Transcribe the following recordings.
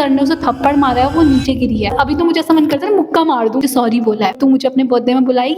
Sir ने उसे थप्पड़ मारा है वो नीचे गिरी है। अभी तो मुझे ऐसा मन करता है मुक्का मार दूं, सॉरी बोला है, तू मुझे अपने बर्थडे में बुलाई।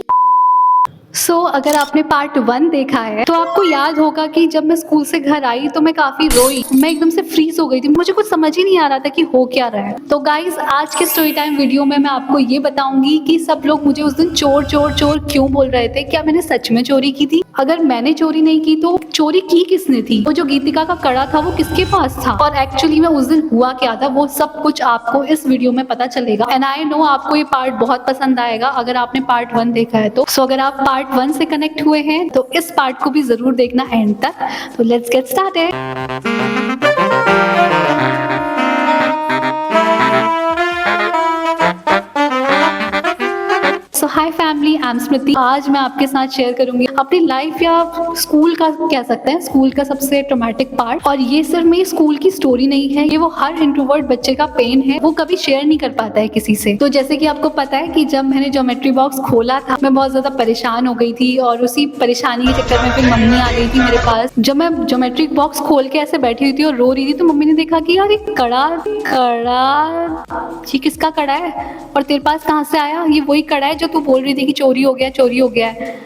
अगर आपने पार्ट 1 देखा है तो आपको याद होगा कि जब मैं स्कूल से घर आई तो मैं काफी रोई, मैं एकदम से फ्रीज हो गई थी, मुझे कुछ समझ ही नहीं आ रहा था कि हो क्या रहा है। तो गाइस, आज के स्टोरी टाइम वीडियो में मैं आपको ये बताऊंगी कि सब लोग मुझे उस दिन चोर चोर चोर क्यों बोल रहे थे। क्या मैंने सच में चोरी की थी? अगर मैंने चोरी नहीं की तो चोरी की किसने थी? वो जो गीतिका का कड़ा था वो किसके पास था, और एक्चुअली में उस दिन हुआ क्या था, वो सब कुछ आपको इस वीडियो में पता चलेगा। एंड आई नो आपको ये पार्ट बहुत पसंद आएगा अगर आपने पार्ट 1 देखा है तो। अगर आप पार्ट 1 से कनेक्ट हुए हैं तो इस पार्ट को भी जरूर देखना एंड तक। तो let's get started. Hi family, I am Smriti. आज मैं आपके साथ शेयर करूंगी अपनी लाइफ या स्कूल का, कह सकते हैं स्कूल का सबसे ट्रॉमेटिक पार्ट। और ये सिर्फ मेरी स्कूल की स्टोरी नहीं है, ये वो हर इंट्रोवर्ट बच्चे का पेन है, वो कभी शेयर नहीं कर पाता है किसी से। तो जैसे कि आपको पता है कि जब मैंने ज्योमेट्री बॉक्स खोला था मैं बहुत ज्यादा परेशान हो गई थी, और उसी परेशानी के चक्कर में फिर मम्मी आ गई थी मेरे पास। जब मैं ज्योमेट्री बॉक्स खोल के ऐसे बैठी हुई थी और रो रही थी तो मम्मी ने देखा कि यार एक कड़ा ये किसका कड़ा है और तेरे पास कहाँ से आया? ये वही कड़ा है जो तू बोल रही थी कि चोरी हो गया, चोरी हो गया है।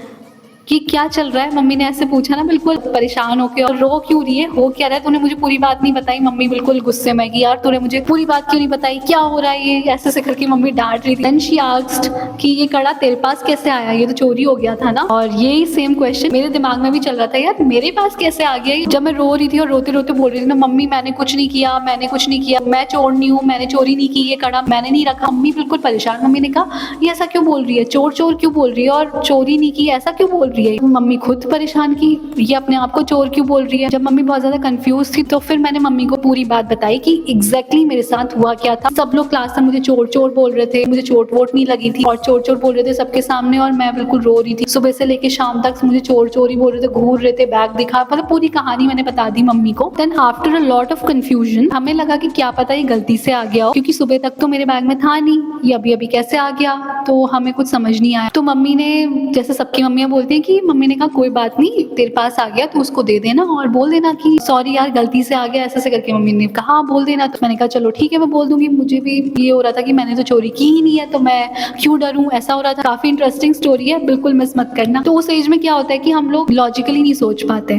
कि क्या चल रहा है? मम्मी ने ऐसे पूछा ना, बिल्कुल परेशान होके। और रो क्यों रही है, हो क्या रहा है, तूने मुझे पूरी बात नहीं बताई। मम्मी बिल्कुल गुस्से में कि यार तूने मुझे पूरी बात क्यों नहीं बताई, क्या हो रहा है ये, ऐसे ऐसे करके मम्मी डांट रही थी। देन शी आस्क्ड कि ये कड़ा तेरे पास कैसे आया, ये तो चोरी हो गया था ना। और यही सेम क्वेश्चन मेरे दिमाग में भी चल रहा था, यार मेरे पास कैसे आ गया। जब मैं रो रही थी और रोते रोते बोल रही थी ना, मम्मी मैंने कुछ नहीं किया, मैंने कुछ नहीं किया, मैं चोर नहीं हूँ, मैंने चोरी नहीं की, ये कड़ा मैंने नहीं रखा। मम्मी बिल्कुल परेशान। मम्मी ने कहा ये ऐसा क्यों बोल रही है, चोर चोर क्यों बोल रही है और चोरी नहीं की, ऐसा क्यों बोल रही है। मम्मी खुद परेशान की, ये अपने आप को चोर क्यों बोल रही है। जब मम्मी बहुत ज्यादा कंफ्यूज थी तो फिर मैंने मम्मी को पूरी बात बताई कि एग्जैक्टली मेरे साथ हुआ क्या था। सब लोग क्लास में मुझे चोर चोर बोल रहे थे, मुझे चोट वोट नहीं लगी थी और चोर चोर बोल रहे थे सबके सामने, और मैं बिल्कुल रो रही थी। सुबह से लेके शाम तक मुझे चोर चोरी बोल रहे थे, घूर रहे थे, बैग दिखा, मतलब पूरी कहानी मैंने बता दी मम्मी को। Then after a lot of confusion हमें लगा कि क्या पता ये गलती से आ गया हो, क्योंकि सुबह तक तो मेरे बैग में था नहीं, ये अभी अभी कैसे आ गया, तो हमें कुछ समझ नहीं आया। तो मम्मी ने, जैसे सबकी मम्मियां बोलती हैं कि मम्मी ने कहा कोई बात नहीं, तेरे पास आ गया तो उसको दे देना और बोल देना कि सॉरी यार गलती से आ गया, ऐसे ऐसे करके मम्मी ने कहा बोल देना। तो मैंने कहा चलो ठीक है मैं बोल दूंगी। मुझे भी ये हो रहा था कि मैंने तो चोरी की ही नहीं है तो मैं क्यों डरूं, ऐसा हो रहा था। काफी इंटरेस्टिंग स्टोरी है, बिल्कुल मिस मत करना। तो उस एज में क्या होता है कि हम लोग लॉजिकली नहीं सोच पाते,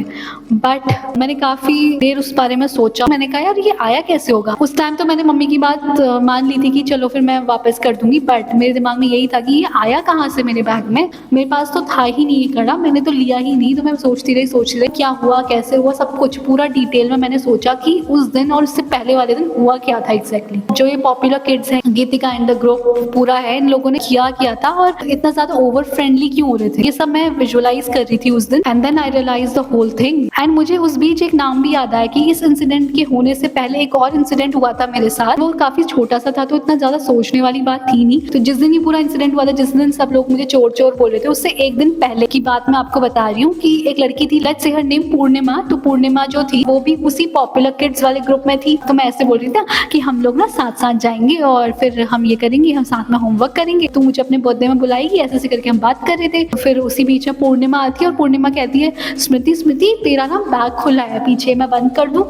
बट मैंने काफी देर उस बारे में सोचा। मैंने कहा यार ये आया कैसे होगा। उस टाइम तो मैंने मम्मी की बात मान ली थी कि चलो फिर मैं वापस कर दूंगी, बट मेरे दिमाग में यही था कि ये आया कहाँ से मेरे बैग में, मेरे पास तो था ही नहीं ये कड़ा, मैंने तो लिया ही नहीं। तो मैं सोचती रही क्या हुआ, कैसे हुआ, सब कुछ पूरा डिटेल में मैंने सोचा कि उस दिन और उससे पहले वाले दिन हुआ क्या था एग्जैक्टली। जो ये पॉपुलर किड्स हैं, गीतिका एंड द ग्रुप पूरा है, इन लोगों ने किया था और इतना ज्यादा ओवर फ्रेंडली क्यों हो रहे थे, ये सब मैं विजुअलाइज कर रही थी उस दिन। And then I realise the whole thing. And मुझे उस बीच एक नाम भी याद आया कि इस इंसिडेंट के होने से पहले एक और इंसिडेंट हुआ था मेरे साथ। वो काफी छोटा सा था तो इतना ज्यादा सोचने वाली बात थी नहीं। तो जिस दिन ये पूरा इंसिडेंट हुआ था, जिस दिन सब लोग मुझे चोर चोर बोल रहे थे, उससे एक दिन पहले की बात मैं आपको बता रही हूँ कि एक लड़की थी, लेट्स से हर नेम पूर्णिमा। तो पूर्णिमा जो थी वो भी उसी पॉपुलर किड्स वाले ग्रुप में थी। तो मैं ऐसे बोल रही थी कि हम लोग ना साथ साथ जाएंगे और फिर हम ये करेंगे, हम साथ में होमवर्क करेंगे, तो मुझे अपने बर्थडे में बुलाएगी, ऐसे ऐसे करके हम बात कर रहे थे। तो फिर उसी बीच में पूर्णिमा आती है और पूर्णिमा कहती है स्मृति स्मृति तेरा ना बैग खुला है पीछे, मैं बंद कर दूं,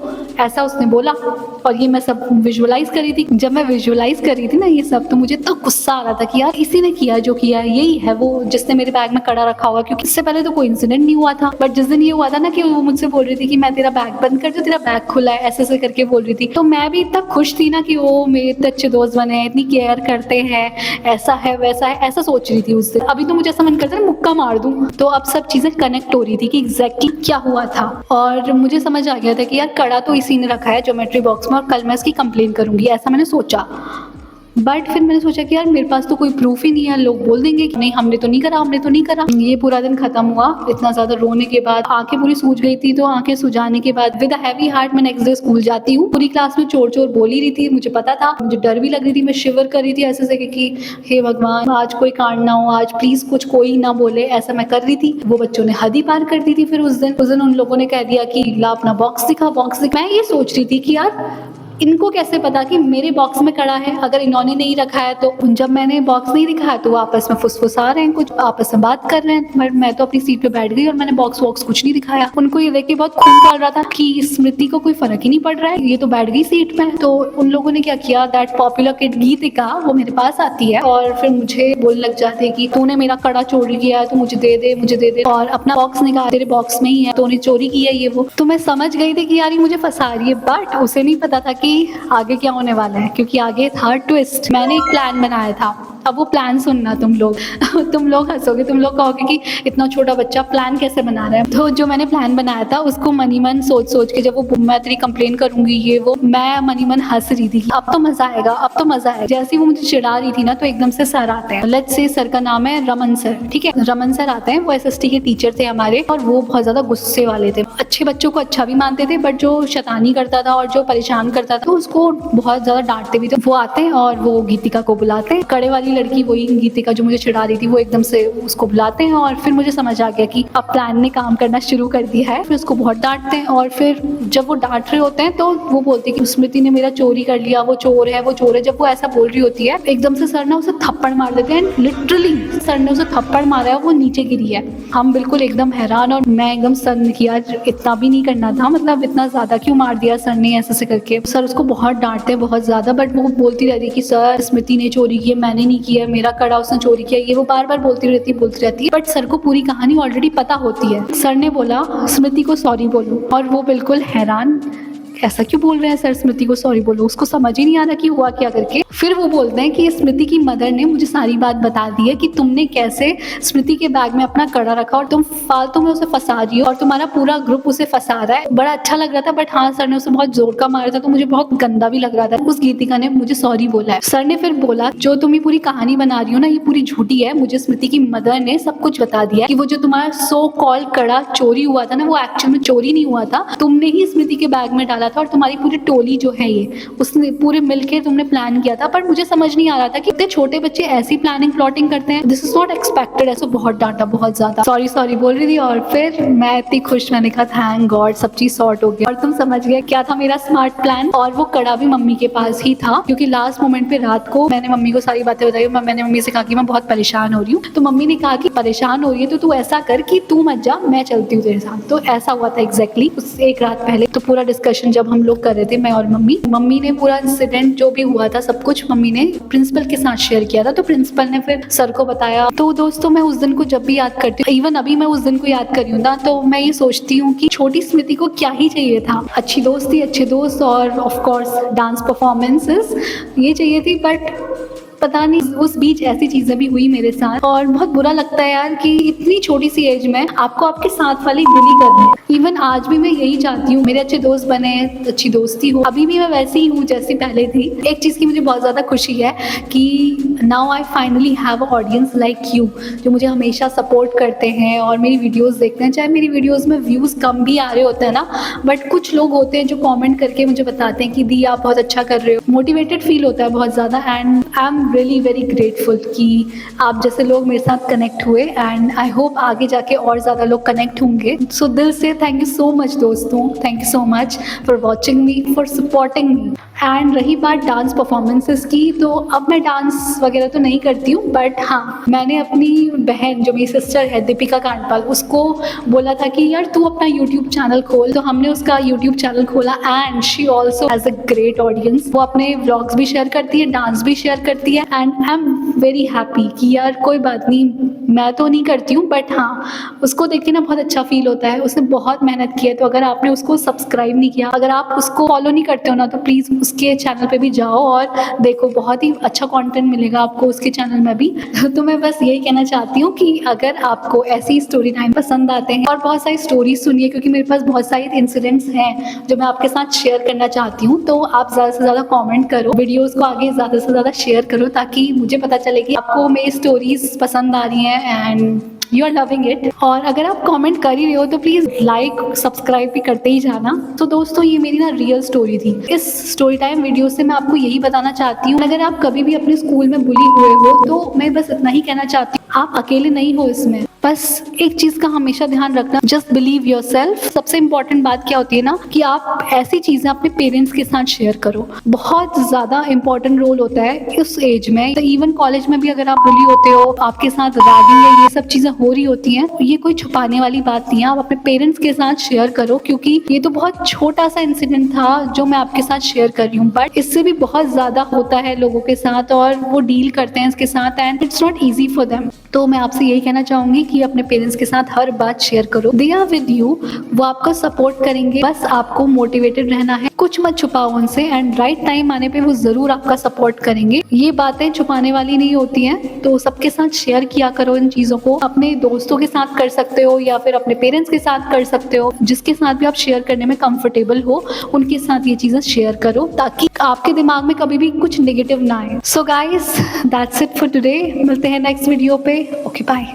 ऐसा उसने बोला। और ये मैं सब विजुअलाइज करी थी। जब मैं विजुअलाइज कर रही थी ना ये सब, तो मुझे तो गुस्सा आ रहा था कि यार इसी ने किया जो किया है, यही है वो जिसने मेरे बैग में कड़ा रखा हुआ, क्योंकि इससे पहले तो कोई इंसिडेंट नहीं हुआ था। बट जिस दिन ये हुआ था ना कि वो मुझसे बोल रही थी कि मैं तेरा बैग बंद कर दूं, तेरा बैग खुला है, ऐसे ऐसे करके बोल रही थी, तो मैं भी इतना खुश थी ना कि वो मेरे इतने अच्छे दोस्त बने हैं, इतनी केयर करते हैं, ऐसा है वैसा है, ऐसा सोच रही थी उस दिन। अभी तो मुझे ऐसा मन करता है मुक्का मार दूं। तो अब सब चीजें कनेक्ट हो रही थी कि एग्जैक्टली क्या हुआ था, और मुझे समझ आ गया था कि यार कड़ा तो इसी ने रखा है ज्योमेट्री बॉक्स में और कल मैं इसकी कंप्लेन करूंगी, ऐसा मैंने सोचा। बट फिर मैंने सोचा कि यार मेरे पास तो कोई प्रूफ ही नहीं है, लोग बोल देंगे कि नहीं हमने तो नहीं करा, हमने तो नहीं करा। ये पूरा दिन खत्म हुआ इतना ज्यादा रोने के बाद, आंखें पूरी सूज गई थी। तो आंखें सुजाने के बाद विद अ हैवी हार्ट मैं नेक्स्ट डे स्कूल जाती हूँ। पूरी क्लास में चोर चोर बोल ही रही थी, मुझे पता था, मुझे डर भी लग रही थी, मैं शिवर कर रही थी ऐसे से कि हे भगवान आज कोई कांड ना हो, आज प्लीज कुछ कोई ना बोले, ऐसा मैं कर रही थी। वो बच्चों ने हद ही पार कर दी थी। फिर उस दिन उन लोगों ने कह दिया कि ला अपना बॉक्स दिखा, बॉक्स दिखा। मैं ये सोच रही थी कि यार इनको कैसे पता कि मेरे बॉक्स में कड़ा है, अगर इन्होंने नहीं रखा है तो। जब मैंने बॉक्स नहीं दिखाया तो वो आपस में फुसफुसा रहे हैं, कुछ आपस में बात कर रहे हैं, बट मैं तो अपनी सीट पे बैठ गई और मैंने बॉक्स वॉक्स कुछ नहीं दिखाया। उनको ये देख के बहुत खून खौल रहा था कि स्मृति को कोई फर्क ही नहीं पड़ रहा है, ये तो बैठ गई सीट पे। तो उन लोगों ने क्या किया, दैट पॉपुलर किड गीतिका वो मेरे पास आती है और फिर मुझे बोलने लग जाते हैं कि तूने मेरा कड़ा चोरी किया है तो मुझे दे दे, मुझे दे दे, और अपना बॉक्स निकाल, तेरे बॉक्स में ही है, तूने चोरी की है ये वो। तो मैं समझ गई थी कि यार ये मुझे फंसा रही है, बट उसे नहीं पता था कि आगे क्या होने वाला है, क्योंकि आगे था ट्विस्ट। मैंने एक प्लान बनाया था, अब वो प्लान सुनना तुम लोग तुम लोग हंसोगे, तुम लोग कहोगे कि इतना छोटा बच्चा प्लान कैसे बना रहा है। तो जो मैंने प्लान बनाया था उसको मनी मन सोच सोच के, जब वो मैं तेरी कंप्लेन करूंगी ये वो, मैं मनी मन हंस रही थी, अब तो मजा आएगा, अब तो मजा आएगा। जैसे ही वो मुझे चिढ़ा रही थी ना, तो एकदम से सर आते हैं, लेट्स से सर का नाम है रमन सर, ठीक है, रमन सर आते हैं, वो एसएसटी के टीचर थे हमारे, और वो बहुत ज्यादा गुस्से वाले थे। अच्छे बच्चों को अच्छा भी मानते थे, बट जो शैतानी करता था और जो परेशान करता था तो उसको बहुत ज्यादा डांटते भी थे। वो आते हैं और वो गीतिका को बुलाते हैं, कड़े वाली लड़की वही गीतिका जो मुझे चिढ़ा रही थी, वो एकदम से उसको बुलाते हैं, और फिर मुझे समझ आ गया कि अब प्लान ने काम करना शुरू कर दिया है। फिर उसको बहुत डांटते हैं, और फिर जब वो डांट रहे होते हैं तो वो बोलती है कि स्मृति ने मेरा चोरी कर लिया, वो चोर है, वो चोर है। जब वो ऐसा बोल रही होती है, एकदम से सर ने उसे थप्पड़ मार देते हैं, लिटरली सर ने उसे थप्पड़ मारा है, वो नीचे गिरी है। हम बिल्कुल एकदम हैरान, और मैं एकदम सर किया, इतना भी नहीं करना था, मतलब इतना ज्यादा क्यों मार दिया सर ने ऐसे करके। सर उसको बहुत डांटते हैं, बहुत ज्यादा, बट वो बोलती रहती है कि सर स्मृति ने चोरी की है, मैंने नहीं किया, मेरा कड़ा उसने चोरी किया, ये वो बार बार बोलती रहती है, बट सर को पूरी कहानी ऑलरेडी पता होती है। सर ने बोला स्मृति को सॉरी बोलो, और वो बिल्कुल हैरान, ऐसा क्यों बोल रहे हैं सर, स्मृति को सॉरी बोलो, उसको समझ ही नहीं आ रहा कि हुआ क्या करके। फिर वो बोलते हैं कि स्मृति की मदर ने मुझे सारी बात बता दी है कि तुमने कैसे स्मृति के बैग में अपना कड़ा रखा और तुम फालतू में उसे फंसा रही हो, और तुम्हारा पूरा ग्रुप उसे फंसा रहा है। बड़ा अच्छा लग रहा था, बट हाँ सर ने उसे बहुत जोर का मारा था, तो मुझे बहुत गंदा भी लग रहा था। उस गीतिका ने मुझे सॉरी बोला है। सर ने फिर बोला जो तुम ये पूरी कहानी बना रही हो ना, ये पूरी झूठी है, मुझे स्मृति की मदर ने सब कुछ बता दिया कि वो जो तुम्हारा सो कॉल्ड कड़ा चोरी हुआ था ना, वो एक्चुअल में चोरी नहीं हुआ था, तुमने ही स्मृति के बैग में डाला था, और तुम्हारी पूरी टोली जो है ये, उसने पूरे मिलके तुमने प्लान किया था। पर मुझे समझ नहीं आ रहा था कि इतने छोटे बच्चे ऐसी प्लानिंग प्लॉटिंग करते हैं, दिस इज नॉट एक्सपेक्टेड। ऐसा बहुत डांटा, बहुत ज्यादा सॉरी सॉरी बोल रही थी, और फिर मैं इतनी खुश, मैंने कहा थैंक गॉड सब चीज सॉर्ट हो गया। और तुम समझ गए क्या था मेरा स्मार्ट प्लान, और वो कड़ा भी मम्मी के पास ही था, क्योंकि लास्ट मोमेंट पे रात को मैंने मम्मी को सारी बातें बताई। मैंने मम्मी से कहा कि मैं बहुत परेशान हो रही हूँ, तो मम्मी ने कहा कि परेशान हो रही है तो तू ऐसा कर कि तू मत जा, मैं चलती हूँ तेरे साथ। तो ऐसा हुआ था एग्जैक्टली उस एक रात पहले। तो पूरा डिस्कशन जब हम लोग कर रहे थे, मैं और मम्मी ने पूरा इंसिडेंट जो भी हुआ था सब कुछ मम्मी ने प्रिंसिपल के साथ शेयर किया था। तो प्रिंसिपल ने फिर सर को बताया। तो दोस्तों मैं उस दिन को जब भी याद करती हूँ, इवन अभी मैं उस दिन को याद कर रही हूँ ना, तो मैं ये सोचती हूँ कि छोटी स्मृति को क्या ही चाहिए था, अच्छी दोस्ती, अच्छे दोस्त, और ऑफ कोर्स डांस परफॉर्मेंसेस ये चाहिए थी। बट पता नहीं उस बीच ऐसी चीजें भी हुई मेरे साथ, और बहुत बुरा लगता है यार कि इतनी छोटी सी एज में आपको आपके साथ वाले बुली कर रहे हैं। इवन आज भी मैं यही चाहती हूँ मेरे अच्छे दोस्त बने, अच्छी दोस्ती हो। अभी भी मैं वैसे ही हूँ जैसी पहले थी। एक चीज की मुझे बहुत ज्यादा खुशी है कि now I finally have a audience like you, जो मुझे हमेशा सपोर्ट करते हैं और मेरी वीडियोस देखते हैं। चाहे मेरी वीडियोस में व्यूज कम भी आ रहे होते हैं ना, बट कुछ लोग होते हैं जो कमेंट करके मुझे बताते हैं कि दी आप बहुत अच्छा कर रहे हो। मोटिवेटेड फील होता है बहुत ज्यादा, and I am really very grateful कि आप जैसे लोग मेरे साथ कनेक्ट हुए, एंड आई होप आगे जाके और ज़्यादा लोग कनेक्ट होंगे। सो दिल से थैंक यू सो मच दोस्तों, thank you so much for watching me, for supporting me. And रही बात डांस परफॉर्मेंसेस की, तो अब मैं डांस वगैरह तो नहीं करती हूँ, बट हाँ मैंने अपनी बहन जो मेरी सिस्टर है दीपिका कांडपाल, उसको बोला था कि यार तू अपना यूट्यूब चैनल खोल। तो हमने उसका यूट्यूब चैनल खोला, and she also has a great audience. वो अपने व्लॉग्स भी शेयर करती है, डांस भी शेयर करती है, and I am very happy कि यार कोई बात नहीं, मैं तो नहीं करती हूँ, बट हाँ उसको देख के ना बहुत अच्छा फील होता है। उसने बहुत मेहनत की है, तो अगर आपने उसको सब्सक्राइब नहीं किया, अगर आप उसको फॉलो नहीं करते हो ना, तो प्लीज़ उसके चैनल पे भी जाओ और देखो, बहुत ही अच्छा कंटेंट मिलेगा आपको उसके चैनल में भी। तो मैं बस यही कहना चाहती हूँ कि अगर आपको ऐसी स्टोरी टाइम पसंद आते हैं और बहुत सारी स्टोरी सुनिए, क्योंकि मेरे पास बहुत सारे इंसिडेंट्स हैं जो मैं आपके साथ शेयर करना चाहती हूँ, तो आप ज़्यादा से ज़्यादा कॉमेंट करो, वीडियोज़ को आगे ज़्यादा से ज़्यादा शेयर करो, ताकि मुझे पता चले कि आपको मेरी स्टोरीज पसंद आ रही हैं and you are loving it. और अगर आप कमेंट कर ही रहे हो तो प्लीज़ लाइक सब्सक्राइब भी करते ही जाना। तो दोस्तों ये मेरी ना रियल स्टोरी थी। इस स्टोरी टाइम वीडियो से मैं आपको यही बताना चाहती हूँ, अगर आप कभी भी अपने स्कूल में बुली हुए हो तो मैं बस इतना ही कहना चाहती हूँ, आप अकेले नहीं हो इसमें। बस एक चीज का हमेशा ध्यान रखना, जस्ट बिलीव योरसेल्फ। सबसे इम्पोर्टेंट बात क्या होती है ना कि आप ऐसी चीजें अपने पेरेंट्स के साथ शेयर करो, बहुत ज्यादा इंपॉर्टेंट रोल होता है इस एज में। तो इवन कॉलेज में भी अगर आप बुली होते हो, आपके साथ रैगिंग या ये सब चीजें हो रही होती हैं, ये कोई छुपाने वाली बात नहीं है, आप अपने पेरेंट्स के साथ शेयर करो, क्योंकि ये तो बहुत छोटा सा इंसिडेंट था जो मैं आपके साथ शेयर कर रही हूँ, बट इससे भी बहुत ज्यादा होता है लोगों के साथ और वो डील करते हैं इसके साथ and it's not easy for them. तो मैं आपसे यही कहना चाहूंगी कि अपने पेरेंट्स के साथ हर बात शेयर करो, दे आर विद यू, वो आपको सपोर्ट करेंगे, बस आपको मोटिवेटेड रहना है, कुछ मत छुपाओ उनसे एंड राइट टाइम आने पे वो जरूर आपका सपोर्ट करेंगे। ये बातें छुपाने वाली नहीं होती हैं, तो सबके साथ शेयर किया करो इन चीजों को, अपने दोस्तों के साथ कर सकते हो या फिर अपने पेरेंट्स के साथ कर सकते हो, जिसके साथ भी आप शेयर करने में कंफर्टेबल हो उनके साथ ये चीजें शेयर करो, ताकि आपके दिमाग में कभी भी कुछ नेगेटिव ना आए। So guys, that's it for today, मिलते हैं नेक्स्ट वीडियो पे। Okay bye.